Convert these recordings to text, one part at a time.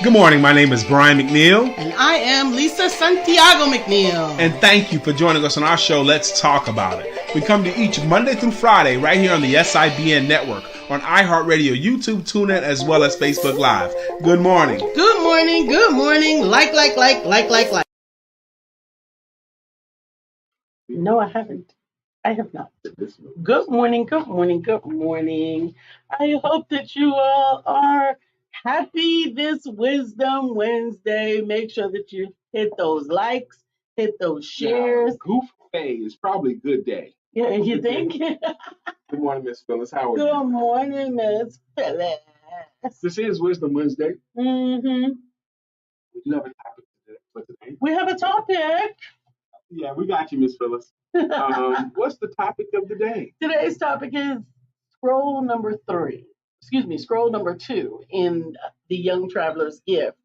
Good morning. My name is Brian McNeil. And I am Lisa Santiago McNeil. And thank you for joining us on our show, Let's Talk About It. We come to you each Monday through Friday right here on the SIBN network, on iHeartRadio, YouTube, TuneIn, as well as Facebook Live. Good morning. Good morning. Good morning. Like. No, I haven't. I have not. Good morning. Good morning. Good morning. I hope that you all are happy this Wisdom Wednesday. Make sure that you hit those likes, hit those shares. Goof day is probably a good day. Yeah, you think? Good morning, Miss Phyllis. How are you? Good morning, Miss Phyllis. This is Wisdom Wednesday. Mm-hmm. We do have a topic for today. We have a topic. Yeah, we got you, Miss Phyllis. What's the topic of the day? Today's topic is scroll number 2 in The Young Traveler's Gift.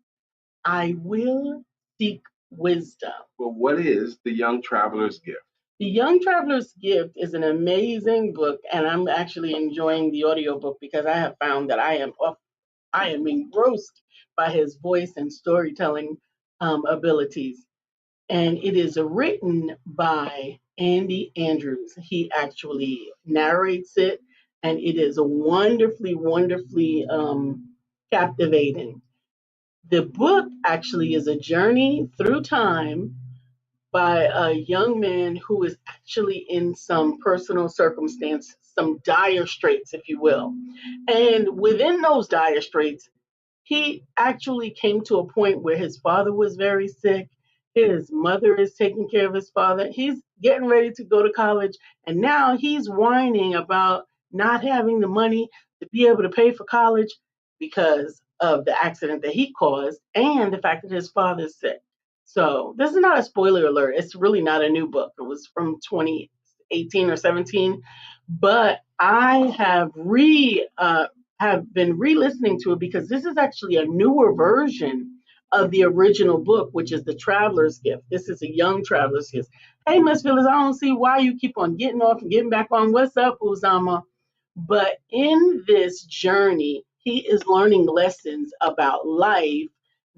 I will seek wisdom. Well, what is The Young Traveler's Gift? The Young Traveler's Gift is an amazing book, and I'm actually enjoying the audiobook because I have found that I am engrossed by his voice and storytelling abilities. And it is written by Andy Andrews. He actually narrates it, and it is wonderfully, wonderfully captivating. The book actually is a journey through time by a young man who is actually in some personal circumstances, some dire straits, if you will. And within those dire straits, he actually came to a point where his father was very sick. His mother is taking care of his father. He's getting ready to go to college. And now he's whining about not having the money to be able to pay for college because of the accident that he caused and the fact that his father's sick. So this is not a spoiler alert. It's really not a new book. It was from 2018 or 17. But I have been re-listening to it because this is actually a newer version of the original book, which is The Traveler's Gift. This is a Young Traveler's Gift. Hey, Miss Phyllis, I don't see why you keep on getting off and getting back on. What's up, Uzama? But in this journey, he is learning lessons about life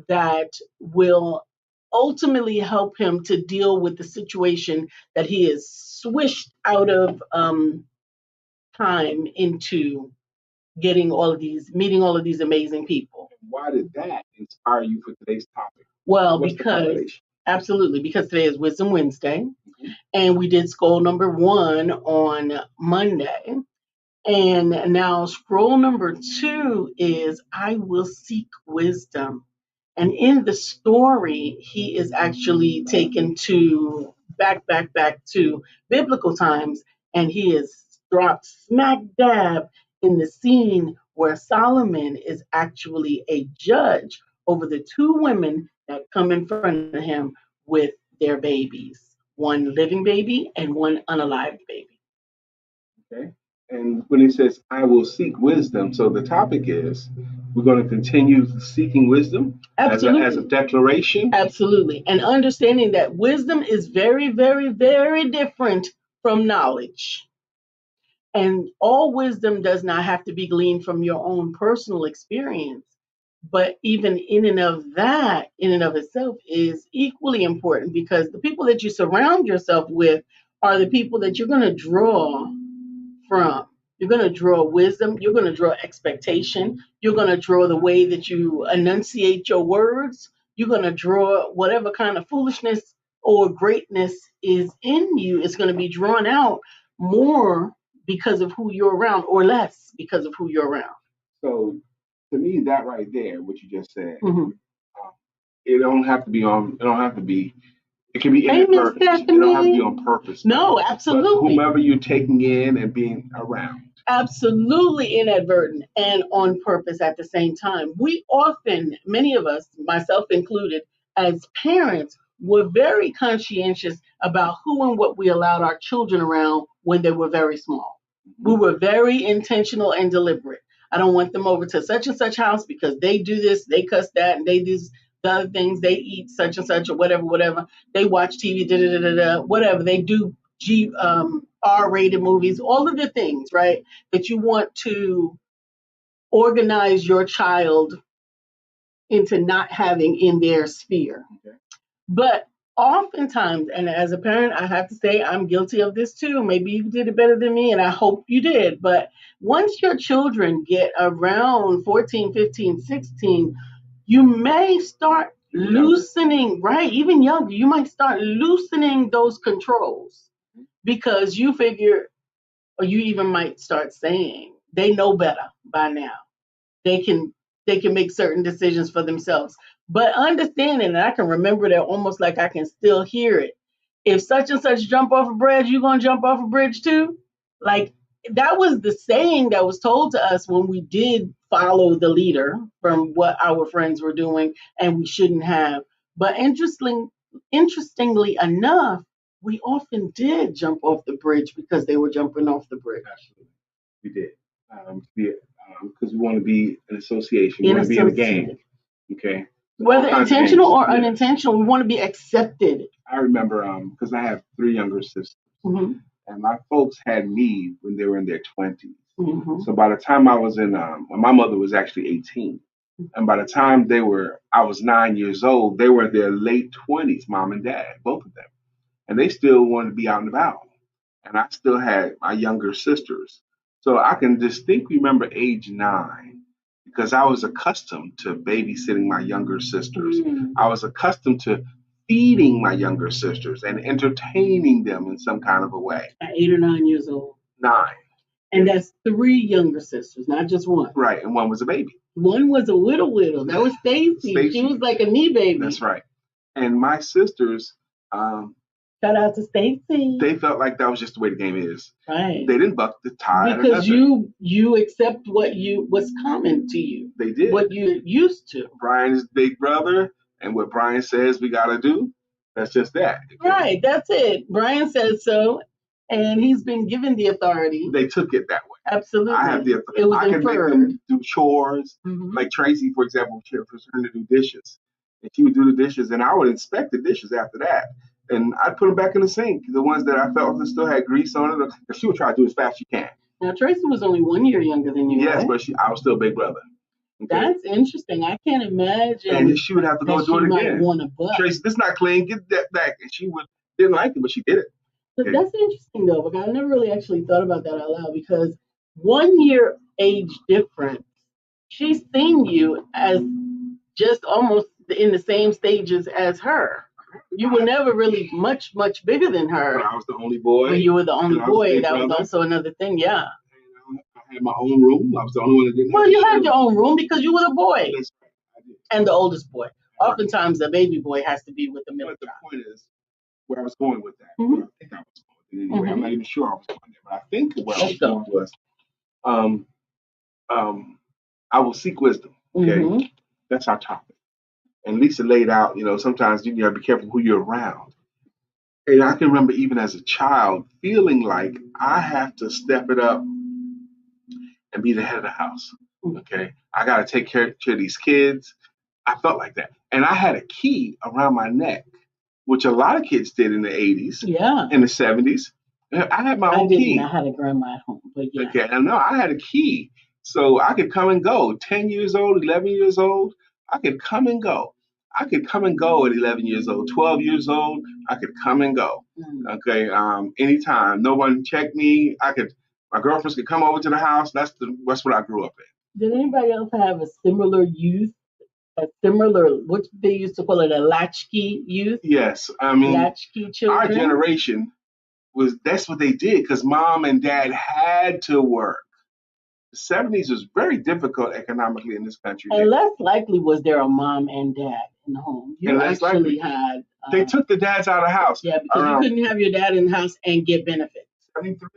that will ultimately help him to deal with the situation that he is swished out of time into meeting all of these amazing people. Why did that inspire you for today's topic? Well, absolutely, because today is Wisdom Wednesday, and we did scroll number 1 on Monday. And now scroll number 2 is I will seek wisdom. And in the story, he is actually taken to back to biblical times, and he is dropped smack dab in the scene where Solomon is actually a judge over the 2 women that come in front of him with their babies, one living baby and one unalived baby. Okay. And when he says, I will seek wisdom, so the topic is, we're going to continue seeking wisdom as a declaration. Absolutely. And understanding that wisdom is very, very, very different from knowledge. And all wisdom does not have to be gleaned from your own personal experience. But even in and of itself is equally important because the people that you surround yourself with are the people that you're going to draw from. You're going to draw wisdom. You're going to draw expectation. You're going to draw the way that you enunciate your words. You're going to draw whatever kind of foolishness or greatness is in you. It's going to be drawn out more because of who you're around or less because of who you're around. So to me, that right there, what you just said, it don't have to be, it can be inadvertent. It don't have to be on purpose. No, absolutely. But whomever you're taking in and being around. Absolutely inadvertent and on purpose at the same time. We often, many of us, myself included, as parents, were very conscientious about who and what we allowed our children around when they were very small. We were very intentional and deliberate. I don't want them over to such and such house because they do this, they cuss that, and they do the other things, they eat such and such or whatever. They watch TV, whatever. They do R-rated movies, all of the things, right, that you want to organize your child into not having in their sphere. Okay. But oftentimes, and as a parent, I have to say I'm guilty of this too. Maybe you did it better than me, and I hope you did. But once your children get around 14, 15, 16, you may start loosening, right? Even younger, you might start loosening those controls because you figure, or you even might start saying, they know better by now. They can make certain decisions for themselves. But understanding, and I can remember that almost like I can still hear it. If such and such jump off a bridge, you gonna jump off a bridge too? Like that was the saying that was told to us when we did follow the leader from what our friends were doing, and we shouldn't have. But interestingly enough, we often did jump off the bridge because they were jumping off the bridge. Absolutely, we did. Because we want to be an association. We want to be in a gang. Okay. Whether intentional or unintentional, we want to be accepted. I remember because I have 3 younger sisters, and my folks had me when they were in their 20s. Mm-hmm. So by the time I was in, my mother was actually 18, and by the time I was 9 years old, they were in their late 20s, mom and dad, both of them, and they still wanted to be out and about, and I still had my younger sisters. So I can distinctly remember age 9 because I was accustomed to babysitting my younger sisters. Mm. I was accustomed to feeding my younger sisters and entertaining them in some kind of a way. At 8 or 9 years old. 9. And that's 3 younger sisters, not just one. Right, and one was a baby. One was a whittle. That was Stacy. She was like a knee baby. That's right. And my sisters, shout out to Stacy. They felt like that was just the way the game is. Right. They didn't buck the tide. Because you accept what's common to you. They did. What you're used to. Brian's big brother, and what Brian says we gotta do, that's just that. Okay? Right, that's it. Brian says so, and he's been given the authority. They took it that way. Absolutely. I have the authority. It was I can inferred. make them do chores. Mm-hmm. Like Tracy, for example, she was her to do dishes. And she would do the dishes, and I would inspect the dishes after that. And I'd put them back in the sink. The ones that I felt still had grease on it, she would try to do as fast as she can. Now, Tracy was only 1 year younger than you. Yes, right? But I was still big brother. Okay? That's interesting. I can't imagine. And she would have to go do it again. Tracy, this is not clean. Get that back. And she didn't like it, but she did it. Okay. That's interesting, though, because I never really actually thought about that out loud, because 1 year age difference, she's seen you as just almost in the same stages as her. You were never really much bigger than her. But I was the only boy. When you were the only boy, that was also another thing, yeah. I had my own room. I was the only one that didn't. Well, you had your own room because you were the boy. That's right. I did. And the oldest boy. Oftentimes, the baby boy has to be with the middle child. But the point is, where I was going with that, where I think I was going. Anyway, I'm not even sure I was going there, but I think where I was going was, I will seek wisdom. Okay, that's our topic. And Lisa laid out, sometimes you gotta be careful who you're around. And I can remember even as a child feeling like I have to step it up and be the head of the house. Okay, I gotta take care of these kids. I felt like that, and I had a key around my neck, which a lot of kids did in the 80s, in the 70s. I had my own key. I had a grandma at home, but yeah. Okay, and no, I had a key, so I could come and go. 10 years old, 11 years old, I could come and go. I could come and go at 11 years old, 12 years old. I could come and go. Okay, anytime. No one checked me. My girlfriends could come over to the house. That's what I grew up in. Did anybody else have a similar youth? What they used to call it, a latchkey youth? Yes, I mean, latchkey children. Our generation that's what they did because mom and dad had to work. The 70s was very difficult economically in this country. And less likely was there a mom and dad in the home. You actually had... they took the dads out of the house. Yeah, because you couldn't have your dad in the house and get benefits. 73,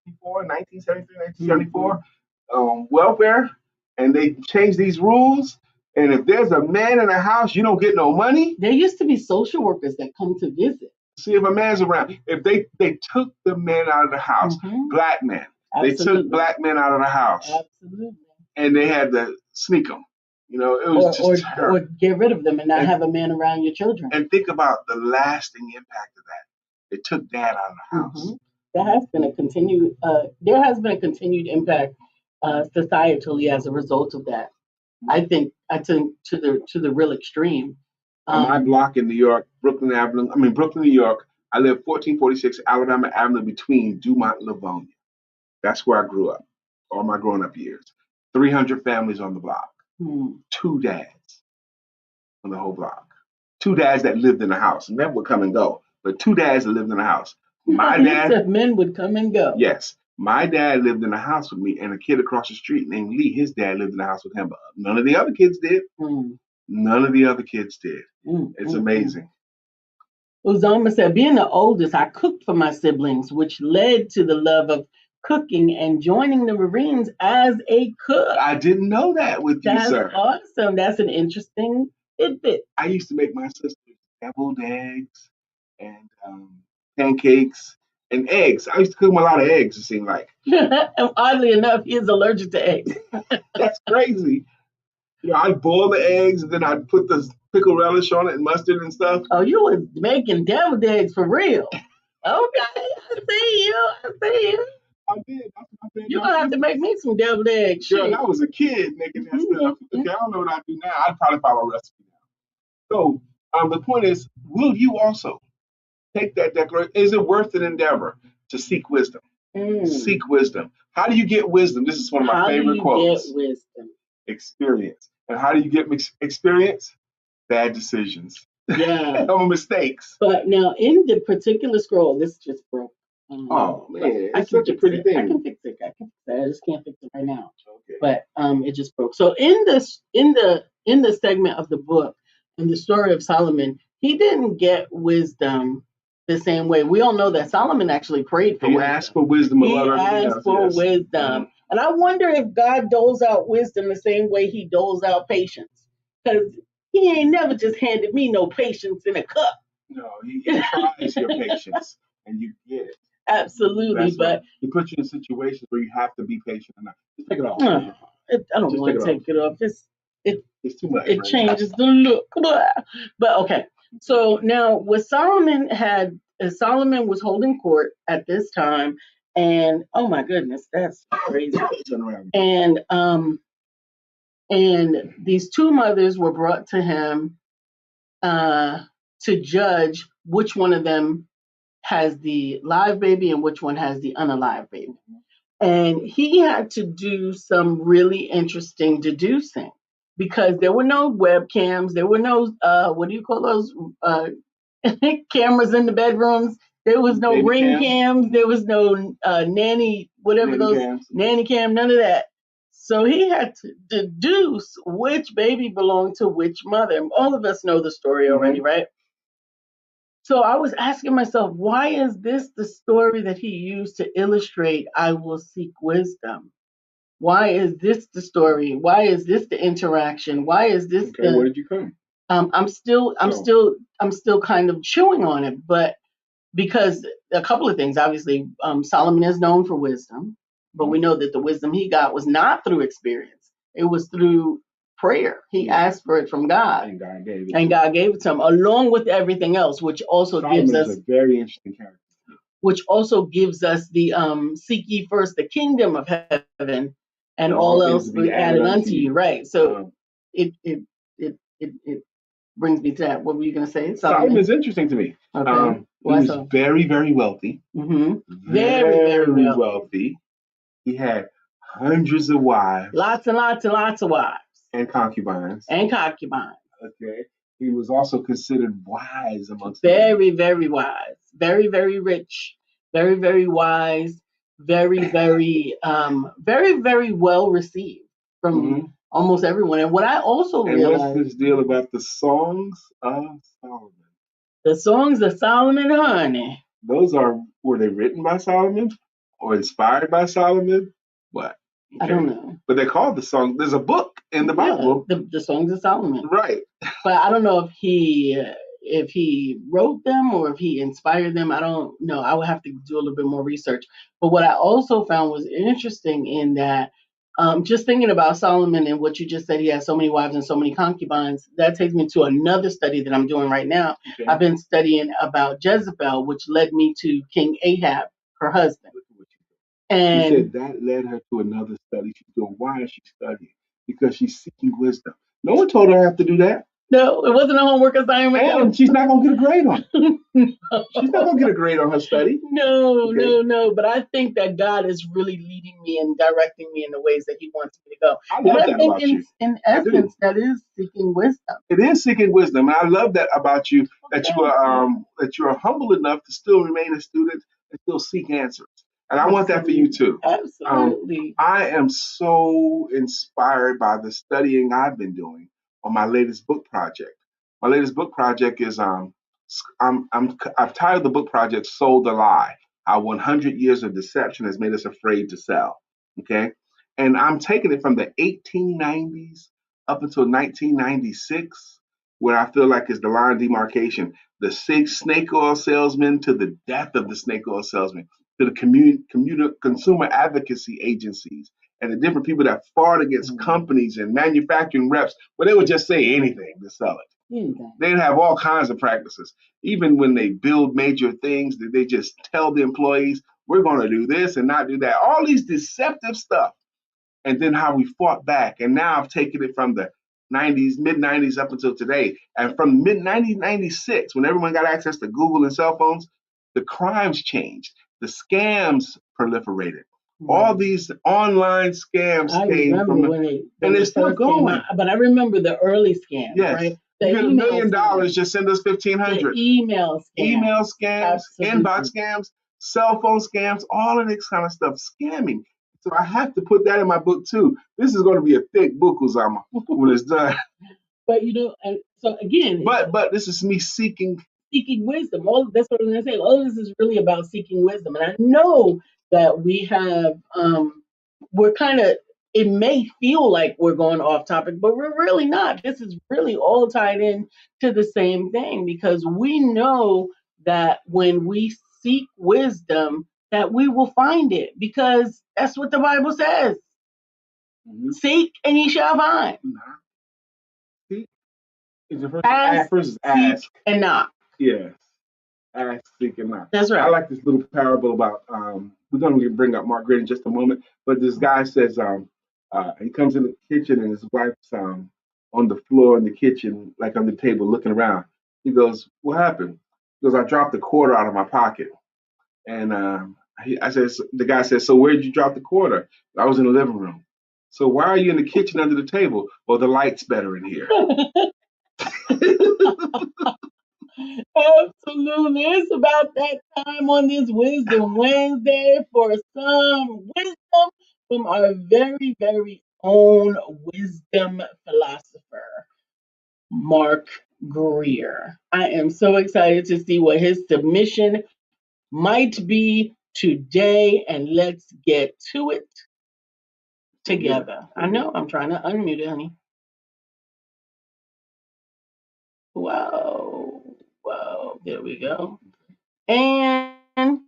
74, 1973, 1974, welfare, and they changed these rules. And if there's a man in the house, you don't get no money. There used to be social workers that come to visit. See if a man's around. If they took the men out of the house, black men. Absolutely. They took black men out of the house. Absolutely. And they had to sneak them. It was just terrible. Or get rid of them and not have a man around your children. And think about the lasting impact of that. It took dad out of the house. There has been a continued impact societally as a result of that. I think to the real extreme. On my block in New York, Brooklyn, New York, I live 1446 Alabama Avenue between Dumont and Livonia. That's where I grew up, all my growing up years. 300 families on the block. 2 dads on the whole block. 2 dads that lived in the house. Men would come and go, but 2 dads that lived in the house. My dad. Men would come and go. Yes. My dad lived in the house with me, and a kid across the street named Lee, his dad lived in the house with him. But none of the other kids did. None of the other kids did. It's amazing. Uzoma said, being the oldest, I cooked for my siblings, which led to the love of cooking and joining the Marines as a cook. I didn't know that with you, sir. That's awesome. That's an interesting tidbit. I used to make my sisters deviled eggs and pancakes and eggs. I used to cook them a lot of eggs, it seemed like. And oddly enough, he is allergic to eggs. That's crazy. I'd boil the eggs and then I'd put the pickle relish on it and mustard and stuff. Oh, you was making deviled eggs for real. Okay, I see you. I did. You're going to have to make me some deviled eggs. Sure, I was a kid making that stuff. Okay, I don't know what I do now. I'd probably follow a recipe now. So the point is, will you also take that declaration? Is it worth an endeavor to seek wisdom? Seek wisdom. How do you get wisdom? This is one of my favorite quotes. Get wisdom? Experience. And how do you get experience? Bad decisions. Yeah. Mistakes. But now in the particular scroll, this just broke. Oh man, it's such a pretty thing. I can fix it. I just can't fix it right now. Okay. But it just broke. So in the segment of the book, in the story of Solomon, he didn't get wisdom the same way. We all know that Solomon actually prayed for wisdom. He asked for wisdom. He asked for wisdom. And I wonder if God doles out wisdom the same way he doles out patience. Because he ain't never just handed me no patience in a cup. No, he tries your patience and you get it. Absolutely. But he puts you in situations where you have to be patient enough. Just take it off. I don't want to take it off. It's too much. It changes the look. But okay. So now what Solomon was holding court at this time. And oh my goodness, that's crazy. And these 2 mothers were brought to him to judge which one of them has the live baby and which one has the unalive baby. And he had to do some really interesting deducing because there were no webcams, there were no what do you call those cameras in the bedrooms. There was no ring cams. There was no nanny, whatever nanny cam, none of that. So he had to deduce which baby belonged to which mother. All of us know the story already, right? So I was asking myself, why is this the story that he used to illustrate I will seek wisdom? Why is this the story? Why is this the interaction? Why is this where did you come? I'm still kind of chewing on it, but because a couple of things. Obviously, Solomon is known for wisdom, but we know that the wisdom he got was not through experience. It was through prayer. He asked for it from God. And God gave it. And God gave it to him, along with everything else, which also gives us a very interesting character. Which also gives us the seek ye first the kingdom of heaven, and all else will be added unto you. Right. So it brings me to that. What were you going to say? Solomon's interesting to me. Okay. He was very, very wealthy. Very wealthy. He had hundreds of wives. Lots and lots and lots of wives. And concubines. Okay. He was also considered wise amongst very, very wise. Very, very rich. Very, very wise. Very, very, very, very well received from almost everyone. And what I also realized. What's this deal about the songs of Solomon? The songs of Solomon, honey. Were they written by Solomon or inspired by Solomon? What? Okay. I don't know. But they're called the songs. There's a book in the Bible. The songs of Solomon. Right. But I don't know if he wrote them or if he inspired them. I don't know. I would have to do a little bit more research. But what I also found was interesting in that just thinking about Solomon and what you just said, he has so many wives and so many concubines. That takes me to another study that I'm doing right now. Okay. I've been studying about Jezebel, which led me to King Ahab, her husband. And she said that led her to another study. She's doing, why is she studying? Because she's seeking wisdom. No one told her I have to do that. No, it wasn't a homework assignment. And she's not going to get a grade on it. No. She's not going to get a grade on her study. No, okay. No. But I think that God is really leading me and directing me in the ways that He wants me to go. I love that about you. In essence, that is seeking wisdom. It is seeking wisdom, and I love that about you. That you are humble enough to still remain a student and still seek answers. And I want that for you too. Absolutely. I am so inspired by the studying I've been doing on my latest book project. My latest book project is I've titled the book project "Sold a Lie: How 100 Years of Deception Has Made Us Afraid to Sell." Okay, and I'm taking it from the 1890s up until 1996, where I feel like is the line of demarcation. The snake oil salesman to the death of the snake oil salesman, to the consumer advocacy agencies and the different people that fought against companies and manufacturing reps, where they would just say anything to sell it. They'd have all kinds of practices. Even when they build major things, they just tell the employees, we're going to do this and not do that. All these deceptive stuff. And then how we fought back. And now I've taken it from the 90s, mid 90s up until today. And from mid 1996, when everyone got access to Google and cell phones, the crimes changed. The scams proliferated. All these online scams came from, and they're still going. But I remember the early scams, yes. Right? You get $1 million, just send us 1,500. Email scams, inbox scams, cell phone scams, all of this kind of stuff, scamming. So I have to put that in my book too. This is going to be a thick book, Uzama, when it's done. But so again, but this is me seeking wisdom. That's what I'm going to say. All of this is really about seeking wisdom, and I know that we have. We're kind of. It may feel like we're going off topic, but we're really not. This is really all tied in to the same thing, because we know that when we seek wisdom, that we will find it, because that's what the Bible says. Mm-hmm. Seek and ye shall find. Seek is the first ask, seek and knock. Yes. Ask, seek, and knock. That's right. I like this little parable about, we're going to bring up Mark Grid in just a moment, but this guy says, he comes in the kitchen and his wife's on the floor in the kitchen, like on the table, looking around. He goes, what happened? He goes, I dropped a quarter out of my pocket. And the guy says, so where did you drop the quarter? I was in the living room. So why are you in the kitchen under the table? Well, the light's better in here. Absolutely. It's about that time on this Wisdom Wednesday for some wisdom from our very, very own wisdom philosopher, Mark Greer. I am so excited to see what his submission might be today, and let's get to it together. I know I'm trying to unmute it, honey. Wow. There we go. And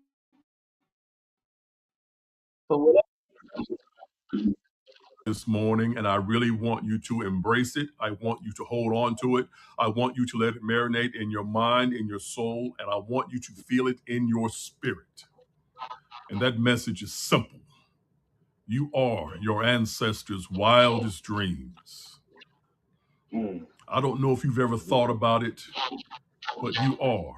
this morning, and I really want you to embrace it. I want you to hold on to it. I want you to let it marinate in your mind, in your soul, and I want you to feel it in your spirit. And that message is simple. You are your ancestors' wildest dreams. I don't know if you've ever thought about it, but you are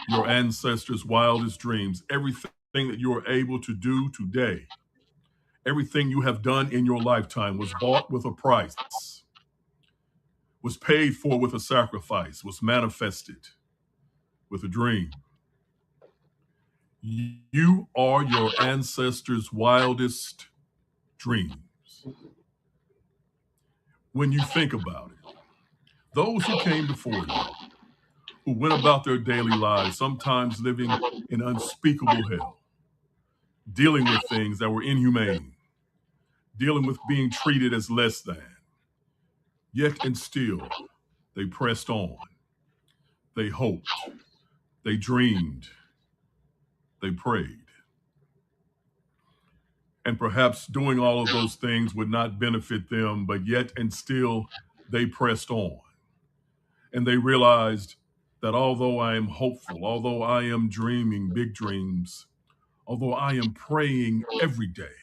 your ancestors' wildest dreams. Everything that you are able to do today, everything you have done in your lifetime was bought with a price, was paid for with a sacrifice, was manifested with a dream. You are your ancestors' wildest dreams. When you think about it, those who came before you, who went about their daily lives, sometimes living in unspeakable hell, dealing with things that were inhumane, dealing with being treated as less than, yet and still, they pressed on. They hoped. They dreamed. They prayed. And perhaps doing all of those things would not benefit them, but yet and still, they pressed on. And they realized that although I am hopeful, although I am dreaming big dreams, Although I am praying every day,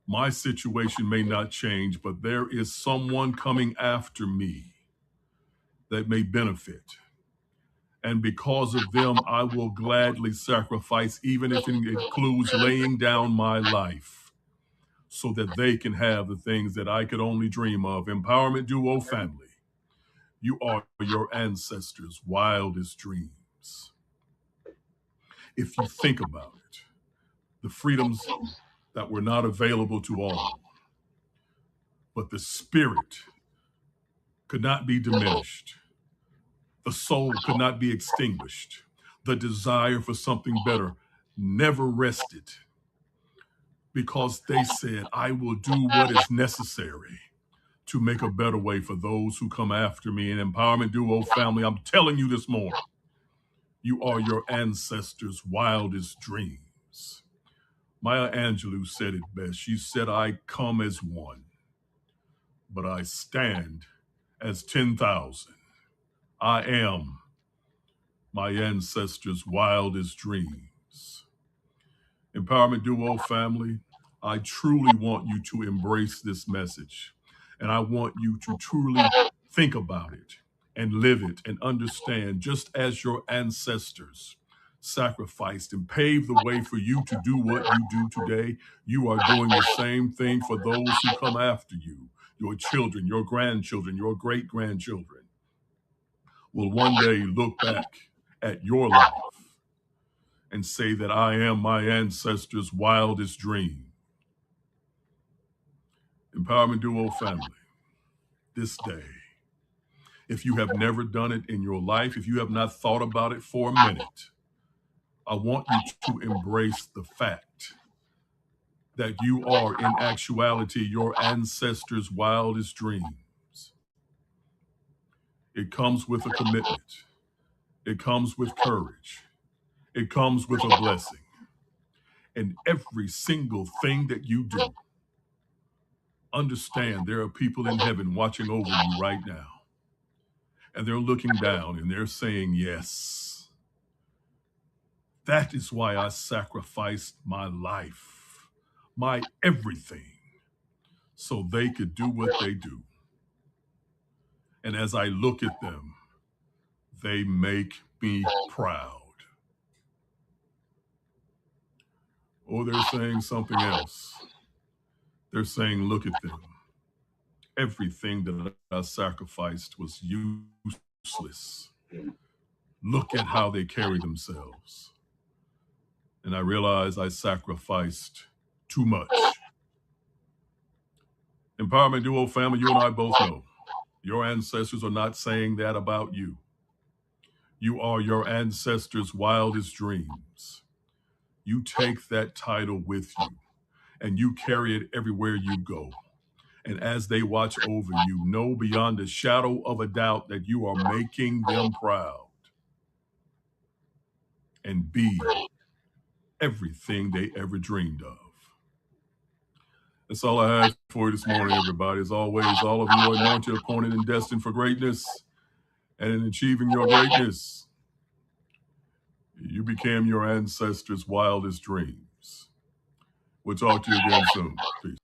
my situation may not change, but there is someone coming after me that may benefit. And because of them, I will gladly sacrifice, even if it includes laying down my life, so that they can have the things that I could only dream of. Empowerment Duo family, you are your ancestors' wildest dreams. If you think about it, the freedoms that were not available to all, but the spirit could not be diminished. The soul could not be extinguished. The desire for something better never rested, because they said, I will do what is necessary to make a better way for those who come after me. And Empowerment Duo family, I'm telling you this morning, you are your ancestors' wildest dreams. Maya Angelou said it best. She said, I come as one, but I stand as 10,000. I am my ancestors' wildest dreams. Empowerment Duo family, I truly want you to embrace this message. And I want you to truly think about it and live it and understand, just as your ancestors sacrificed and paved the way for you to do what you do today, you are doing the same thing for those who come after you. Your children, your grandchildren, your great grandchildren will one day look back at your life and say that I am my ancestors' wildest dream. Empowerment Duo family, this day, if you have never done it in your life, if you have not thought about it for a minute, I want you to embrace the fact that you are in actuality your ancestors' wildest dreams. It comes with a commitment. It comes with courage. It comes with a blessing. And every single thing that you do, understand there are people in heaven watching over you right now. And they're looking down and they're saying, yes, that is why I sacrificed my life, my everything, so they could do what they do. And as I look at them, they make me proud. Or they're saying something else. They're saying, look at them. Everything that I sacrificed was useless. Look at how they carry themselves. And I realized I sacrificed too much. Empowerment Duo family, you and I both know your ancestors are not saying that about you. You are your ancestors' wildest dreams. You take that title with you and you carry it everywhere you go. And as they watch over you, know beyond a shadow of a doubt that you are making them proud and be everything they ever dreamed of. That's all I have for you this morning, everybody. As always, all of you are anointed, appointed, and destined for greatness. And in achieving your greatness, you became your ancestors' wildest dreams. We'll talk to you again soon. Peace.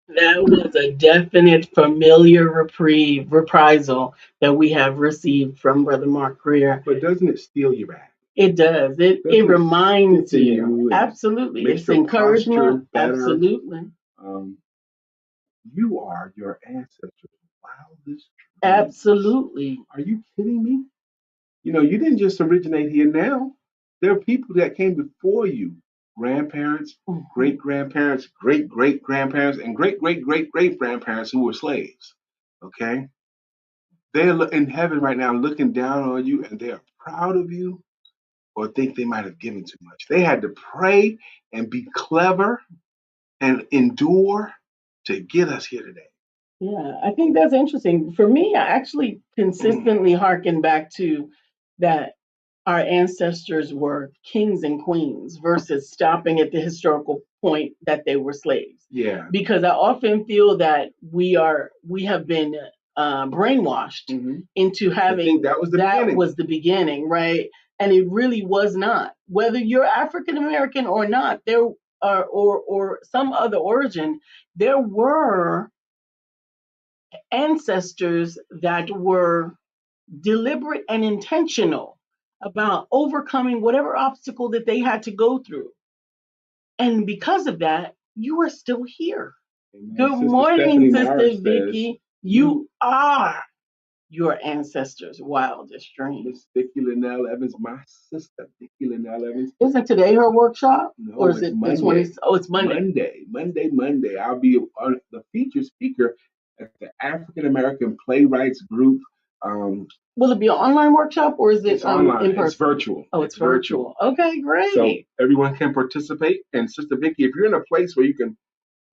That was a definite familiar reprisal that we have received from Brother Mark Greer. But doesn't it steal you back? It does. It reminds you. Absolutely. It's encouragement. Absolutely. You are your ancestors' wildest dreams. Absolutely. Are you kidding me? You know, you didn't just originate here now. There are people that came before you. Grandparents, great-grandparents, great-great-grandparents, and great-great-great-great-grandparents who were slaves. Okay? They're in heaven right now looking down on you, and they are proud of you or think they might have given too much. They had to pray and be clever and endure to get us here today. Yeah, I think that's interesting. For me, I actually consistently hearken back to that our ancestors were kings and queens versus stopping at the historical point that they were slaves. Yeah. Because I often feel that we have been brainwashed into having that was the beginning, right? And it really was not. Whether you're African American or not, there are or some other origin, there were ancestors that were deliberate and intentional about overcoming whatever obstacle that they had to go through. And because of that, you are still here. Amen. Good Sister morning, Stephanie Sister Morris says, Vicky. You are your ancestors' wildest dreams. Miss Vicky Linnell Evans, my sister, Vicky Linnell Evans. Isn't today her workshop? No, or is it's it Monday. It's Monday. Monday. I'll be on the featured speaker at the African American Playwrights Group. Will it be an online workshop or is it It's online. in person? It's virtual. Oh, it's virtual. Okay, great. So everyone can participate. And Sister Vicky, if you're in a place where you can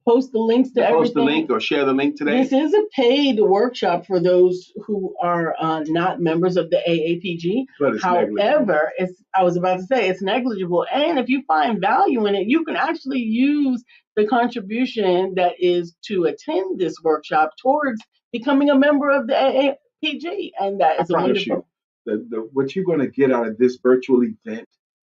post the links to everything. Post the link or share the link today. This is a paid workshop for those who are not members of the AAPG. But it's However, I was about to say it's negligible. And if you find value in it, you can actually use the contribution that is to attend this workshop towards becoming a member of the AAPG. And that is a wonderful. What you're going to get out of this virtual event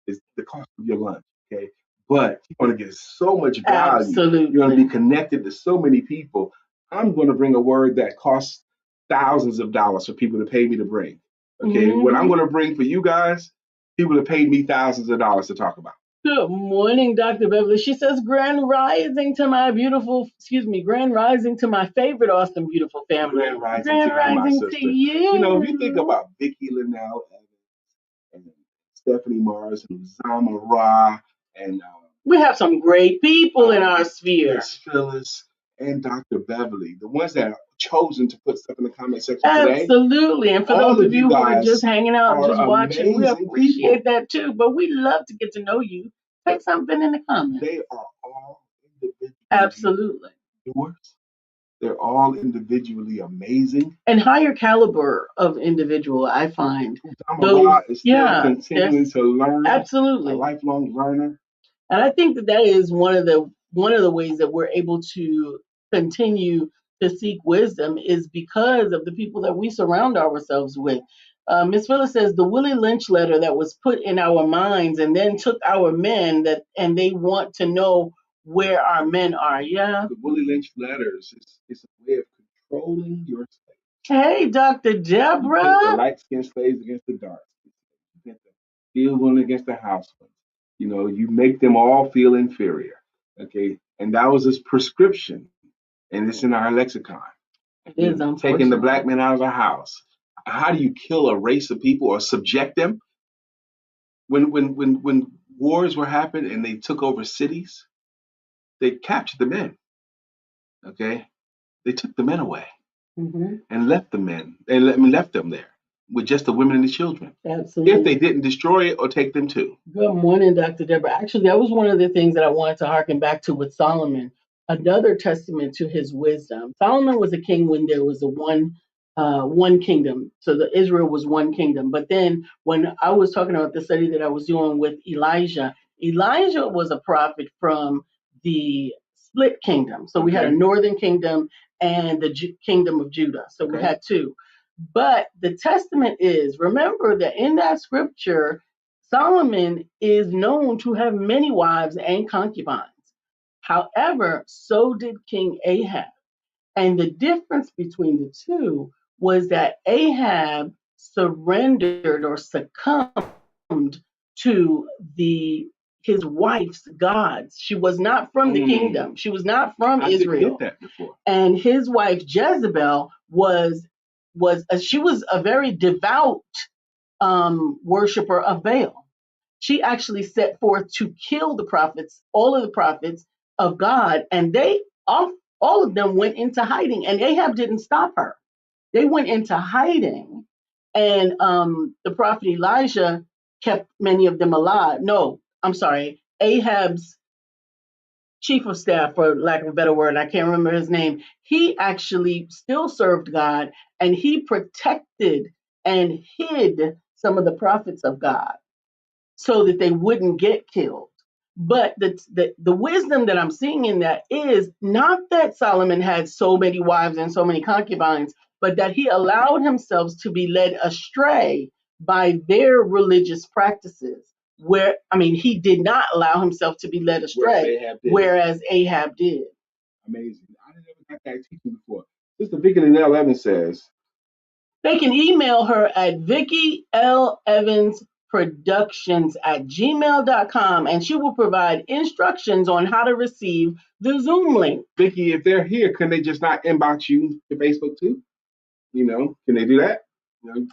is the cost of your lunch. Okay. But you're going to get so much value. Absolutely. You're going to be connected to so many people. I'm going to bring a word that costs thousands of dollars for people to pay me to bring. Okay. What I'm going to bring for you guys, people have paid me thousands of dollars to talk about. Good morning, Dr. Beverly. She says, grand rising to my favorite, awesome, beautiful family. Grand rising to you. You know, if you think about Vicky Linnell and Stephanie Morris and Zama Ra, and we have some great people in our sphere. Miss Phyllis and Dr. Beverly, the ones that are chosen to put stuff in the comment section today. Absolutely. And for those of you who are just hanging out and just watching, we appreciate that too. But we love to get to know you. Say something in the comments. They are all individually. Absolutely. Yours. They're all individually amazing. And higher caliber of individual, I find. Zama is still continuing to learn. Absolutely. A lifelong learner. And I think that is one of the ways that we're able to continue to seek wisdom is because of the people that we surround ourselves with. Ms. Phyllis says the Willie Lynch letter that was put in our minds and then took our men and they want to know where our men are. Yeah. The Willie Lynch letters is a way of controlling your slave. Hey, Dr. Deborah. The light-skinned slaves against the dark. You get the field one against the house one. You know, you make them all feel inferior. Okay. And that was his prescription. And it's in our lexicon. It is, taking the black man out of the house. How do you kill a race of people or subject them? When wars were happening and they took over cities, they captured the men. Okay. They took the men away and left the men. Left them there with just the women and the children. Absolutely. If they didn't destroy it or take them too. Good morning, Dr. Deborah. Actually, that was one of the things that I wanted to harken back to with Solomon. Another testament to his wisdom. Solomon was a king when there was one kingdom. So Israel was one kingdom. But then when I was talking about the study that I was doing with Elijah was a prophet from the split kingdom. So we had a northern kingdom and the kingdom of Judah. So we had two. But the testament is, remember that in that scripture, Solomon is known to have many wives and concubines. However, so did King Ahab. And the difference between the two was that Ahab surrendered or succumbed to his wife's gods. She was not from the kingdom. She was not from Israel. Get that before. And his wife Jezebel she was a very devout worshiper of Baal. She actually set forth to kill the prophets, all of the prophets of God, and all of them went into hiding, and Ahab didn't stop her. They went into hiding, and the prophet Elijah kept many of them alive. No, I'm sorry, Ahab's chief of staff, for lack of a better word, I can't remember his name, he actually still served God, and he protected and hid some of the prophets of God so that they wouldn't get killed. But the wisdom that I'm seeing in that is not that Solomon had so many wives and so many concubines, but that he allowed himself to be led astray by their religious practices. He did not allow himself to be led astray, whereas Ahab did. Amazing. I never got that teaching before. Sister Vicky Linnell Evans says, they can email her at VickyLEvansProductions@gmail.com, and she will provide instructions on how to receive the Zoom link. Vicky, if they're here, can they just not inbox you to Facebook too? Can they do that?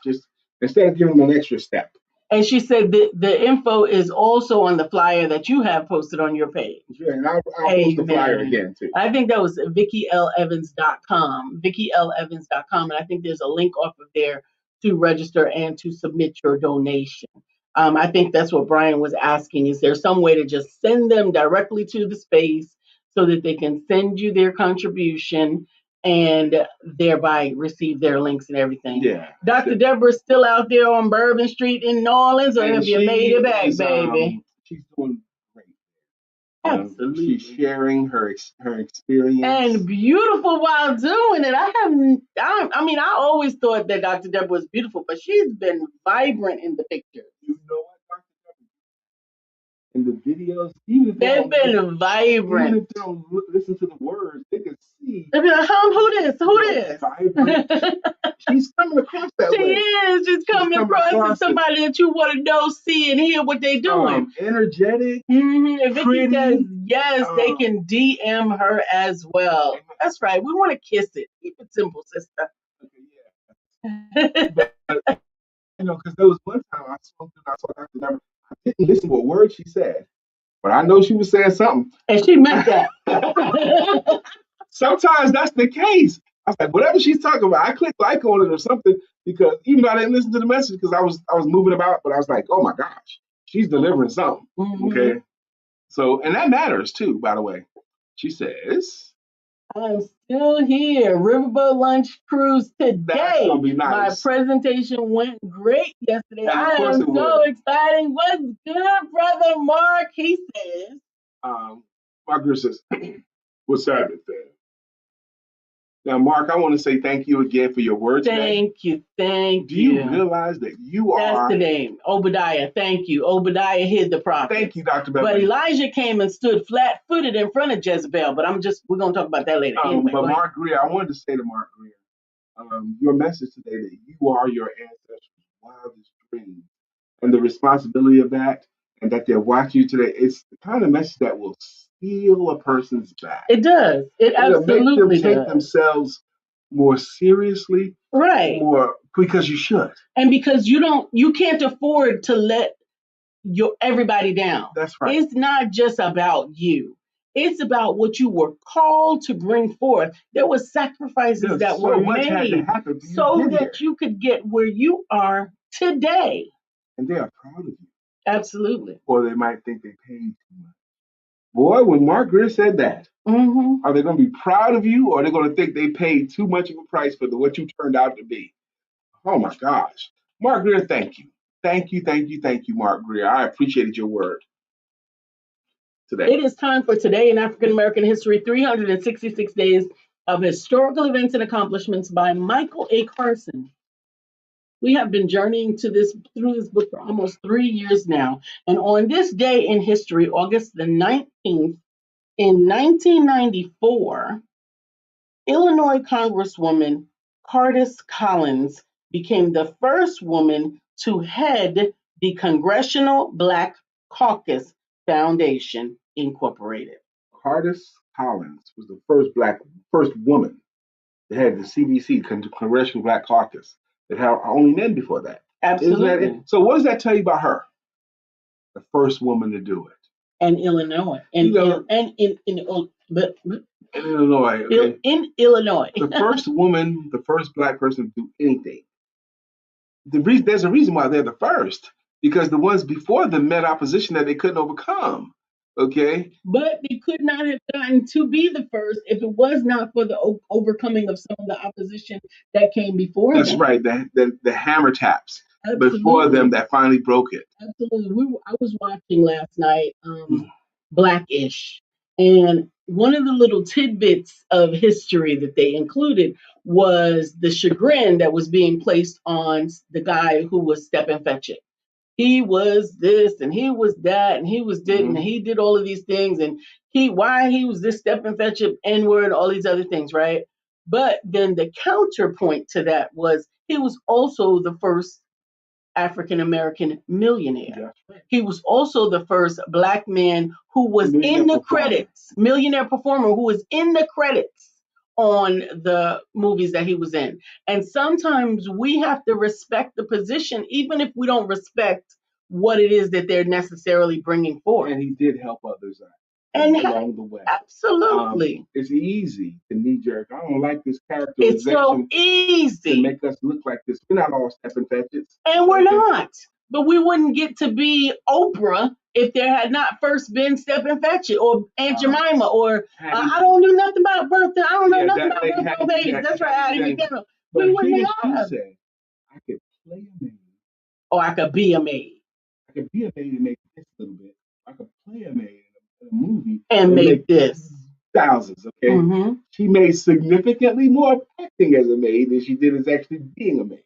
Just instead of giving them an extra step. And she said that the info is also on the flyer that you have posted on your page. Yeah, and I'll post the flyer again too. I think that was VickyLEvans.com, VickyLEvans.com, and I think there's a link off of there to register and to submit your donation. I think that's what Brian was asking. Is there some way to just send them directly to the space so that they can send you their contribution and thereby receive their links and everything? Yeah. Dr. Deborah's still out there on Bourbon Street in New Orleans, or have you made it back, baby? She's doing great. Absolutely. She's sharing her experience. And beautiful while doing it. I always thought that Dr. Deborah was beautiful, but she's been vibrant in the pictures. You know what, Dr. Deborah? In the videos, even if they've been vibrant. Even if they don't listen to the words, they can see. They'll be like, who this? Vibrant. She's coming across that way. She is. She's coming across as somebody that you want to know, see, and hear what they're doing. Energetic. If Vicky says yes, they can DM her as well. That's right. We want to kiss it. Keep it simple, sister. Okay, yeah. But, because there was one time I spoke to Dr. Deborah. I didn't listen to a word she said, but I know she was saying something. And she meant that. Sometimes that's the case. I was like, whatever she's talking about, I clicked like on it or something, because even though I didn't listen to the message because I was moving about, but I was like, oh my gosh, she's delivering something. Mm-hmm. Okay. So, and that matters too, by the way. She says, I'm still here. Riverboat Lunch Cruise today. That's gonna be nice. My presentation went great yesterday. I am so excited. What's good, Brother Mark? He says. Margaret says, what's happening there? Now, Mark, I want to say thank you again for your words today. Thank you. Do you realize that you are... That's the name. Obadiah. Thank you. Obadiah hid the prophet. Thank you, Dr. Beverly. But Elijah came and stood flat-footed in front of Jezebel. But we're going to talk about that later. Anyway, but Mark Greer, I wanted to say to Mark Greer, your message today that you are your ancestors' wildest dreams, and the responsibility of that, and that they're watching you today, it's the kind of message that will steal a person's back. It does. It'll make them take themselves more seriously, right? Or because you should, and because you can't afford to let everybody down. That's right. It's not just about you. It's about what you were called to bring forth. There were sacrifices that were made so that you could get where you are today. And they are proud of you. Absolutely. Or they might think they paid too much. Boy, when Mark Greer said that, are they going to be proud of you, or are they going to think they paid too much of a price for what you turned out to be? Oh my gosh. Mark Greer, thank you. Thank you, Mark Greer. I appreciated your word today. It is time for Today in African American History, 366 Days of Historical Events and Accomplishments by Michael A. Carson. We have been journeying through this book for almost 3 years now. And on this day in history, August the 19th, in 1994, Illinois Congresswoman Cardis Collins became the first woman to head the Congressional Black Caucus Foundation, Incorporated. Cardis Collins was the first woman that had the CBC, Congressional Black Caucus. That had only men before that. Absolutely. So what does that tell you about her? The first woman to do it. And Illinois. In Illinois. Okay. In Illinois. The first woman, the first Black person to do anything. There's a reason why they're the first. Because the ones before them met opposition that they couldn't overcome. Okay. But they could not have gotten to be the first if it was not for the overcoming of some of the opposition that came before them. That's right. The hammer taps before them that finally broke it. Absolutely. I was watching last night, Blackish, and one of the little tidbits of history that they included was the chagrin that was being placed on the guy who was Step and Fetch It. He was this and he was that and he was did and he did all of these things and why he was this Step and Fetch It N-word, all these other things, right? But then the counterpoint to that was he was also the first African American millionaire. Yeah. He was also the first Black man who was in the credits, millionaire performer who was in the credits on the movies that he was in. And sometimes we have to respect the position, even if we don't respect what it is that they're necessarily bringing forth. And he did help others out. And along the way. Absolutely. It's easy to knee jerk. I don't like this characterization. It's so easy to make us look like this. We're not all Step and Fetches. And we're not. But we wouldn't get to be Oprah if there had not first been Step and Fetch It or Aunt Jemima or I don't know nothing about birthday. I don't know nothing about birthday babies. That's right, Hattie McDaniel. We wouldn't have. Say, I could play a maid. Or I could be a maid. I could be a maid and make this a little bit. I could play a maid in a movie and make this. Thousands, okay? Mm-hmm. She made significantly more acting as a maid than she did as actually being a maid.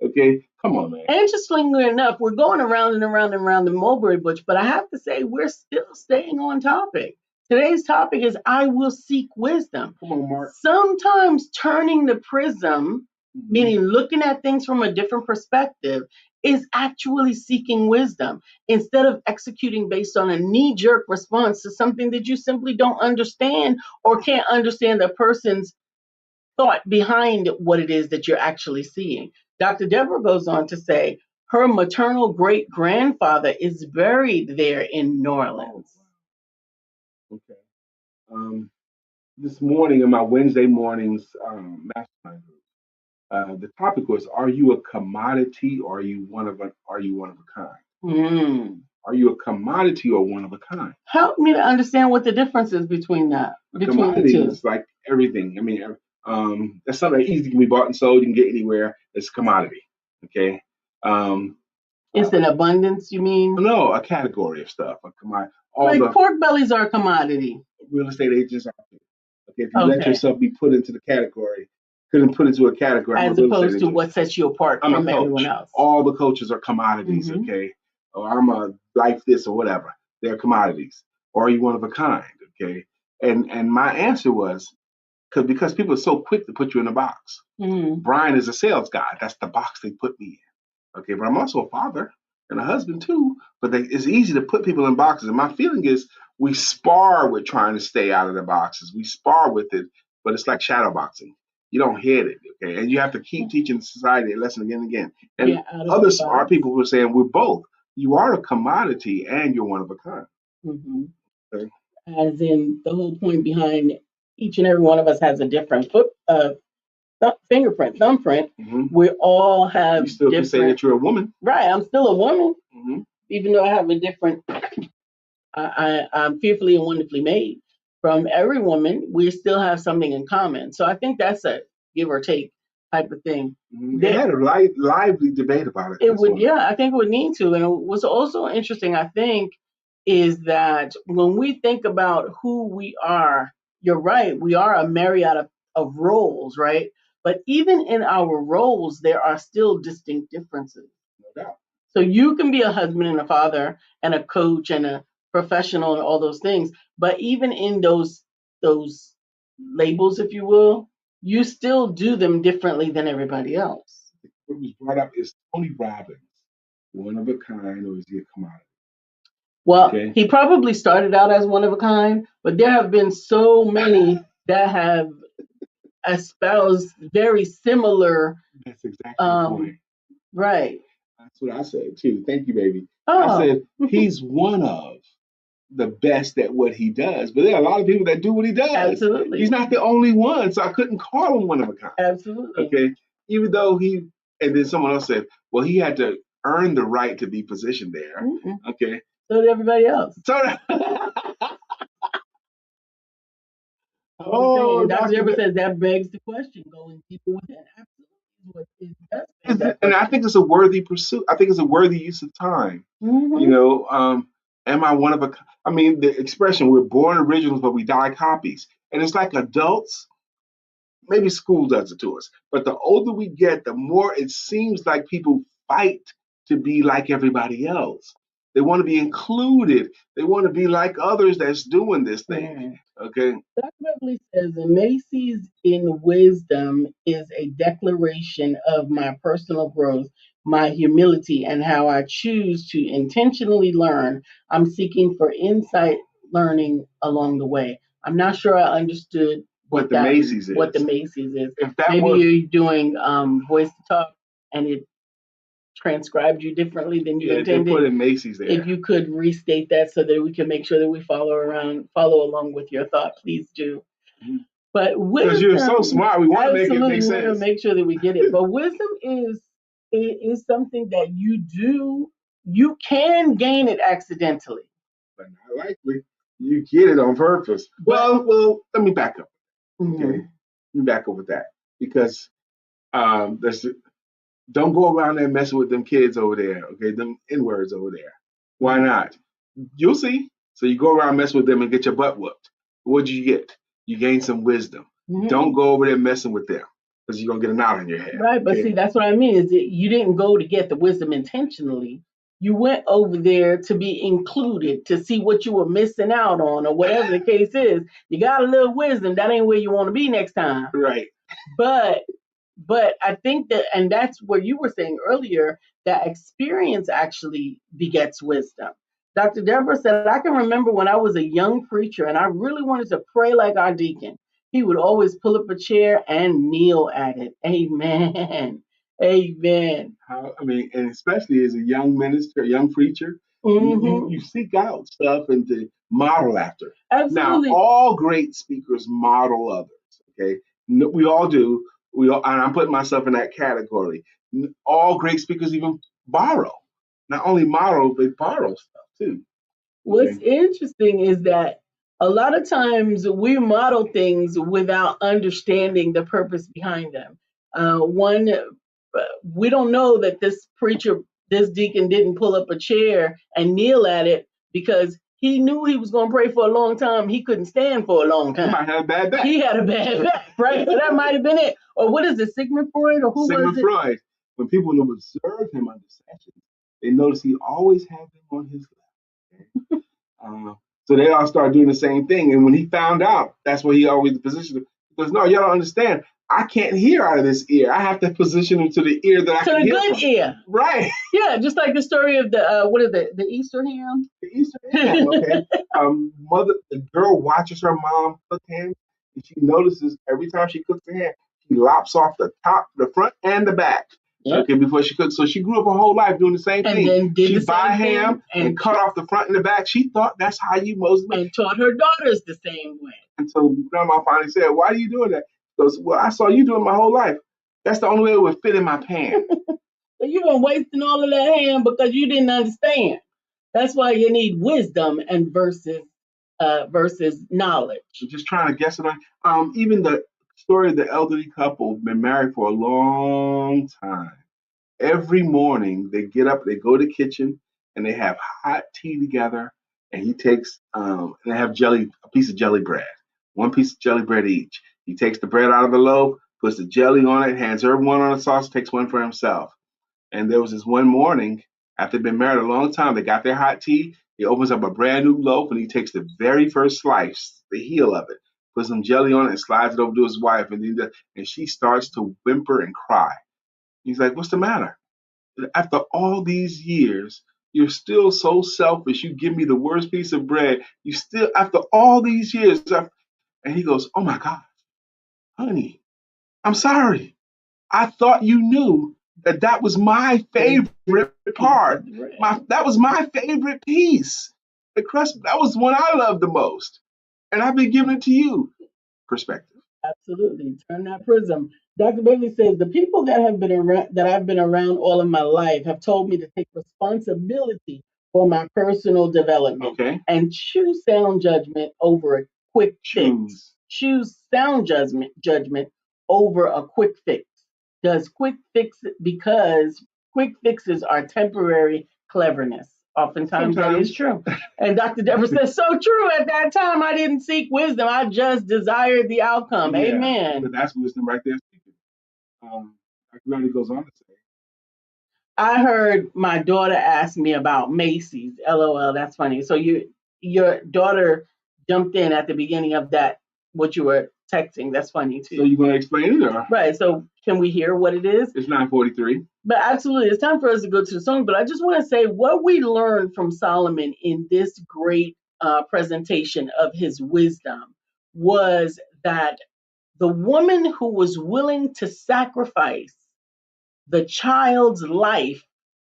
Okay, come on, man. Interestingly enough, we're going around and around and around the mulberry bush, but I have to say we're still staying on topic. Today's topic is I will seek wisdom. Come on, Mark. Sometimes turning the prism, meaning looking at things from a different perspective, is actually seeking wisdom instead of executing based on a knee-jerk response to something that you simply don't understand or can't understand the person's thought behind what it is that you're actually seeing. Dr. Deborah goes on to say her maternal great-grandfather is buried there in New Orleans. Okay. This morning in my Wednesday mornings mastermind group, the topic was: Are you a commodity, or are you one of a kind? Are you a commodity or one of a kind? Help me to understand what the difference is between that. Between commodity the two. Is like everything. I mean, that's something that easily can be bought and sold. You can get anywhere. It's a commodity. Okay. It's an abundance, you mean? No, a category of stuff. A commodity. Pork bellies are a commodity. Real estate agents are. Okay, if you let yourself be put into the category, couldn't put into a category. As opposed to what sets you apart from everyone else. All the coaches are commodities, okay? Or I'm a life this or whatever. They're commodities. Or are you one of a kind, okay? And my answer was, because people are so quick to put you in a box. Brian is a sales guy. That's the box they put me in. Okay, but I'm also a father and a husband too. But it's easy to put people in boxes. And my feeling is we spar with trying to stay out of the boxes. We spar with it, but it's like shadow boxing. You don't hit it, okay? And you have to keep teaching society a lesson again and again. And other smart people were saying we're both. You are a commodity and you're one of a kind. Okay. As in the whole point behind each and every one of us has a different fingerprint, thumbprint. We all have you still different. Can say that you're a woman. Right, I'm still a woman, even though I have a different. I'm fearfully and wonderfully made. From every woman, we still have something in common. So I think that's a give or take type of thing. They had a lively debate about it. It would, yeah, I think it would need to. And what's also interesting, I think, is that when we think about who we are, you're right, we are a myriad of roles, right? But even in our roles, there are still distinct differences. No doubt. So you can be a husband and a father and a coach and a professional and all those things. But even in those labels, if you will, you still do them differently than everybody else. What was brought up is Tony Robbins, one of a kind, or is he a commodity? Well, he probably started out as one of a kind, but there have been so many that have espoused very similar. That's exactly the point. Right. That's what I said too. Thank you, baby. I said he's one of the best at what he does, but there are a lot of people that do what he does. Absolutely. He's not the only one, so I couldn't call him one of a kind. Absolutely. Okay. Even though and then someone else said, well, he had to earn the right to be positioned there. Okay. So did everybody else. Dr. Deborah says that begs the question, going deeper within. Absolutely. And I think it's a worthy pursuit. I think it's a worthy use of time. You know, Am I one of a? I mean, the expression "we're born originals, but we die copies," and it's like adults. Maybe school does it to us, but the older we get, the more it seems like people fight to be like everybody else. They want to be included. They want to be like others that's doing this thing. Okay. Dr. Beverly says, Macy's in wisdom is a declaration of my personal growth, my humility, and how I choose to intentionally learn. I'm seeking for insight learning along the way. I'm not sure I understood What the Macy's is. What the Macy's is. If that Maybe was, you're doing voice to talk and it transcribed you differently than you yeah, intended. they put in Macy's there. If you could restate that so that we can make sure that we follow along with your thought, please do. But wisdom, because you're so smart, we want to make it make absolutely, we want to sense. make sure that we get it. But wisdom is something that you can gain it accidentally. But not likely. You get it on purpose. Well, let me back up. Okay, let me back up with that because that's don't go around there messing with them kids over there. Okay, them N-words over there. Why not? You'll see. So you go around messing with them and get your butt whooped. What did you get? You gain some wisdom. Don't go over there messing with them because you're gonna get a knot in your head. Right, but see, that's what I mean. Is that you didn't go to get the wisdom intentionally. You went over there to be included, to see what you were missing out on, or whatever the case is. You got a little wisdom. That ain't where you want to be next time. Right. But I think that, and that's where you were saying earlier, that experience actually begets wisdom. Dr. Deborah said, I can remember when I was a young preacher and I really wanted to pray like our deacon. He would always pull up a chair and kneel at it. Amen. Amen. I mean, and especially as a young minister, a young preacher, you seek out stuff and to model after. Absolutely. Now, all great speakers model others. Okay, we all do. And I'm putting myself in that category. All great speakers even borrow. Not only model, they borrow stuff too. What's interesting is that a lot of times we model things without understanding the purpose behind them. We don't know that this preacher, this deacon didn't pull up a chair and kneel at it because he knew he was going to pray for a long time. He couldn't stand for a long time. He might have a bad back. He had a bad back, right? So that might have been it. Or what is it, Sigmund Freud? Or who Sigmund was it? Freud. When people observe him under sessions, they notice he always had them on his left. So they all start doing the same thing. And when he found out, that's where he always positioned him. He goes, no, y'all don't understand. I can't hear out of this ear. I have to position him to the ear that I can hear. To the good ear. Right. Yeah, just like the story of the Easter ham? The Easter ham, okay. The girl watches her mom cook ham, and she notices every time she cooks the ham, she lops off the top, the front, and the back. Yep. Okay, before she cooked. So she grew up her whole life doing the same thing. Then She'd buy ham and cut off the front and the back. She thought that's how you most. And taught her daughters the same way. And so grandma finally said, why are you doing that? She goes, well, I saw you doing it my whole life. That's the only way it would fit in my pan. So you were wasting all of that ham because you didn't understand. That's why you need wisdom and versus knowledge. I'm just trying to guess it on. Even the story of the elderly couple been married for a long time. Every morning they get up, they go to the kitchen, and they have hot tea together. And he takes, and they have a piece of jelly bread, one piece of jelly bread each. He takes the bread out of the loaf, puts the jelly on it, hands her one on the sauce, takes one for himself. And there was this one morning, after they've been married a long time, they got their hot tea. He opens up a brand new loaf and he takes the very first slice, the heel of it, puts some jelly on it and slides it over to his wife. And she starts to whimper and cry. He's like, what's the matter? After all these years, you're still so selfish. You give me the worst piece of bread. You still, after all these years, and he goes, oh my God, honey, I'm sorry. I thought you knew that was my favorite part. That was my favorite piece. The crust, that was the one I loved the most. And I've been giving it to you. Perspective. Absolutely. Turn that prism. Dr. Bailey says the people that I've been around all of my life have told me to take responsibility for my personal development and choose sound judgment over a quick fix. Choose sound judgment over a quick fix. Because quick fixes are temporary cleverness. Oftentimes that is true. And Dr. Deborah says, so true. At that time, I didn't seek wisdom. I just desired the outcome. Yeah, Amen. but that's wisdom right there speaking. Dr. Beverly goes on to say, I heard my daughter ask me about Macy's. LOL, that's funny. So your daughter jumped in at the beginning of that, what you were texting. That's funny too. So you're going to explain it, or? Right. So can we hear what it is? It's 9:43. But absolutely, it's time for us to go to the song. But I just want to say what we learned from Solomon in this great presentation of his wisdom was that the woman who was willing to sacrifice the child's life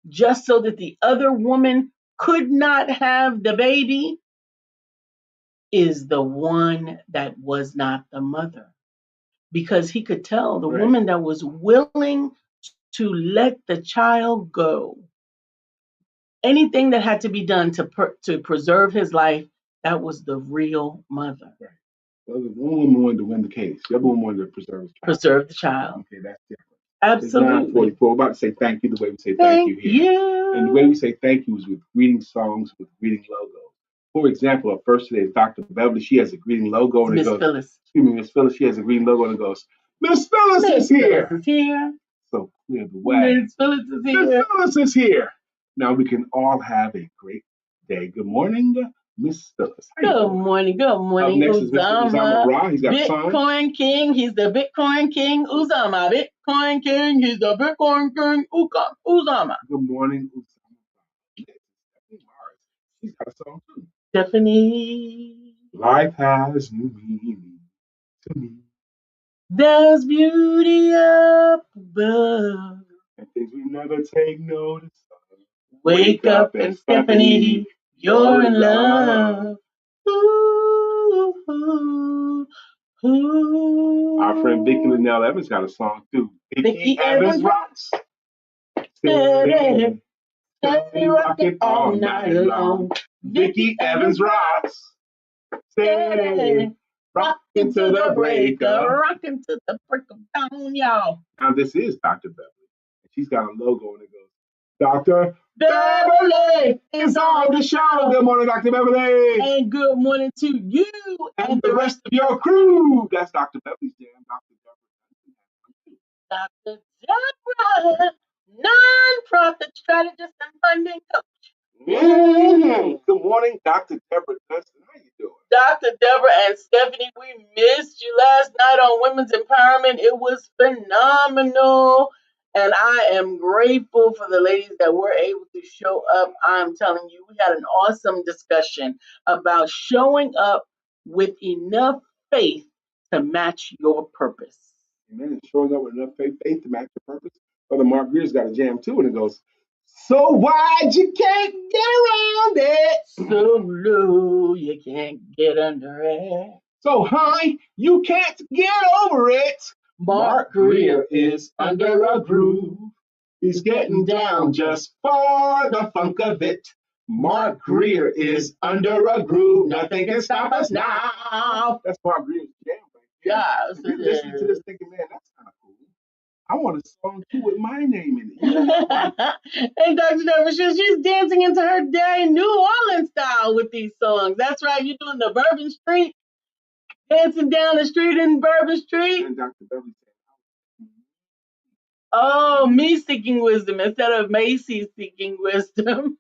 just so that the other woman could not have the baby is the one that was not the mother. Because he could tell the woman that was willing to let the child go, anything that had to be done to preserve his life, that was the real mother. Right. Well, the one woman wanted to win the case. The other one wanted to preserve the child. Okay, that's different. Absolutely. It's 9:44. We're about to say thank you the way we say thank you here. And the way we say thank you is with greeting songs, with greeting logos. For example, our first today is Dr. Beverly. She has a greeting logo and it goes, Phyllis. Excuse me, Miss Phyllis. She has a greeting logo and it goes, Miss Phyllis is here. Phyllis is here. So clear the way. Miss Phyllis is here. Miss Phyllis is here. Now we can all have a great day. Good morning, Miss Phyllis. Good morning. Good morning. Up next is Mr. Uzama Ra. He's got Bitcoin King. He's the Bitcoin King. Uzama. Bitcoin King. He's the Bitcoin King. Uzama. Good morning, Uzama. She's got a song too. Stephanie. Life has new meaning to me. There's beauty up above. And things we never take notice of. Wake up and Stephanie, you're in love. Ooh, ooh, ooh. Our friend Vicky Linnell Evans got a song too. Vicky Evans rocks. Steady, steady rocking all night long. Vicky Evans rocks. Steady, rocking to the break of dawn, y'all. Now this is Dr. Beverly. She's got a logo and it goes, Dr. Beverly is on the show. Good morning, Dr. Beverly. And good morning to you and the rest of your crew. That's Dr. Beverly's jam. Dr. Deborah, nonprofit strategist and funding coach. Mm-hmm. Good morning, Dr. Deborah Dustin. How you doing? Dr. Deborah and Stephanie, we missed you last night on Women's Empowerment. It was phenomenal. And I am grateful for the ladies that were able to show up. I'm telling you, we had an awesome discussion about showing up with enough faith to match your purpose. Amen. Showing up with enough faith to match your purpose. Brother Mark Greer's got a jam too, and it goes, so wide you can't get around it. So low you can't get under it. So high you can't get over it. Mark Greer is under a groove. He's getting down just for the funk of it. Mark Greer is under a groove. Nothing can stop us now. That's Mark Greer's jam. Yeah. If you're listening to this thinking, man, that's kind of cool. I want a song too with my name in it. Hey, Dr. Deborah, she's dancing into her day New Orleans style with these songs. That's right. You're doing the Bourbon Street, dancing down the street in Bourbon Street. And Dr. Beverly said, oh, me seeking wisdom instead of Macy's seeking wisdom.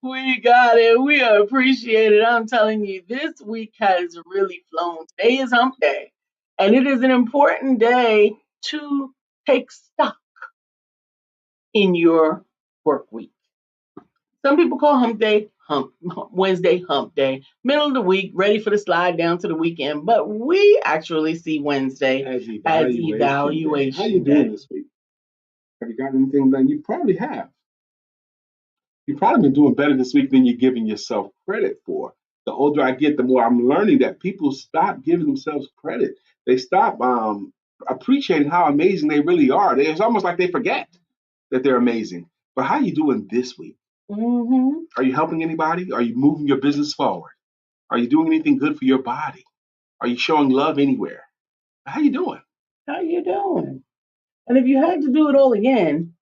We got it. We appreciate it. I'm telling you, this week has really flown. Today is hump day. And it is an important day to take stock in your work week. Some people call Wednesday hump day, middle of the week, ready for the slide down to the weekend. But we actually see Wednesday as evaluation. How you doing this week? Have you got anything done? You probably have. You've probably been doing better this week than you're giving yourself credit for. The older I get, the more I'm learning that people stop giving themselves credit. They stop appreciating how amazing they really are. It's almost like they forget that they're amazing. But how are you doing this week? Mm-hmm. Are you helping anybody? Are you moving your business forward? Are you doing anything good for your body? Are you showing love anywhere? How you doing? How you doing? And if you had to do it all again,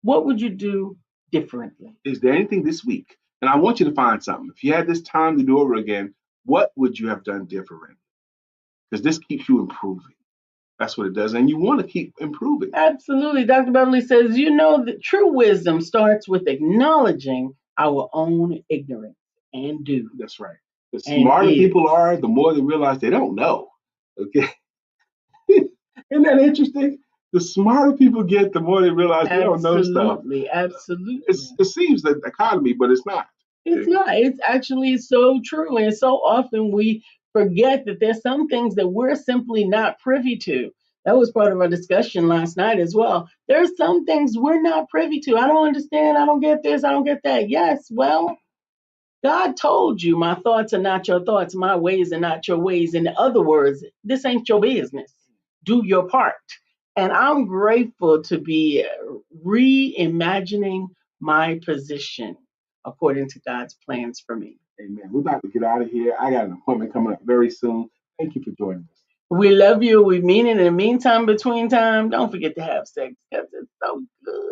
what would you do differently? Is there anything this week? And I want you to find something. If you had this time to do over again, what would you have done different? Because this keeps you improving. That's what it does. And you want to keep improving. Absolutely. Dr. Beverly says, that true wisdom starts with acknowledging our own ignorance and do. That's right. The And smarter is. people are, the more they realize they don't know. Okay. Isn't that interesting? The smarter people get, the more they realize they don't know stuff. Absolutely. It seems the economy, but it's not. It's not. It's actually so true. And so often we forget that there's some things that we're simply not privy to. That was part of our discussion last night as well. There's some things we're not privy to. I don't understand. I don't get this. I don't get that. Yes, well, God told you my thoughts are not your thoughts, my ways are not your ways. In other words, this ain't your business. Do your part. And I'm grateful to be reimagining my position according to God's plans for me. Amen. We're about to get out of here. I got an appointment coming up very soon. Thank you for joining us. We love you. We mean it. In the meantime, between time, don't forget to have sex because it's so good.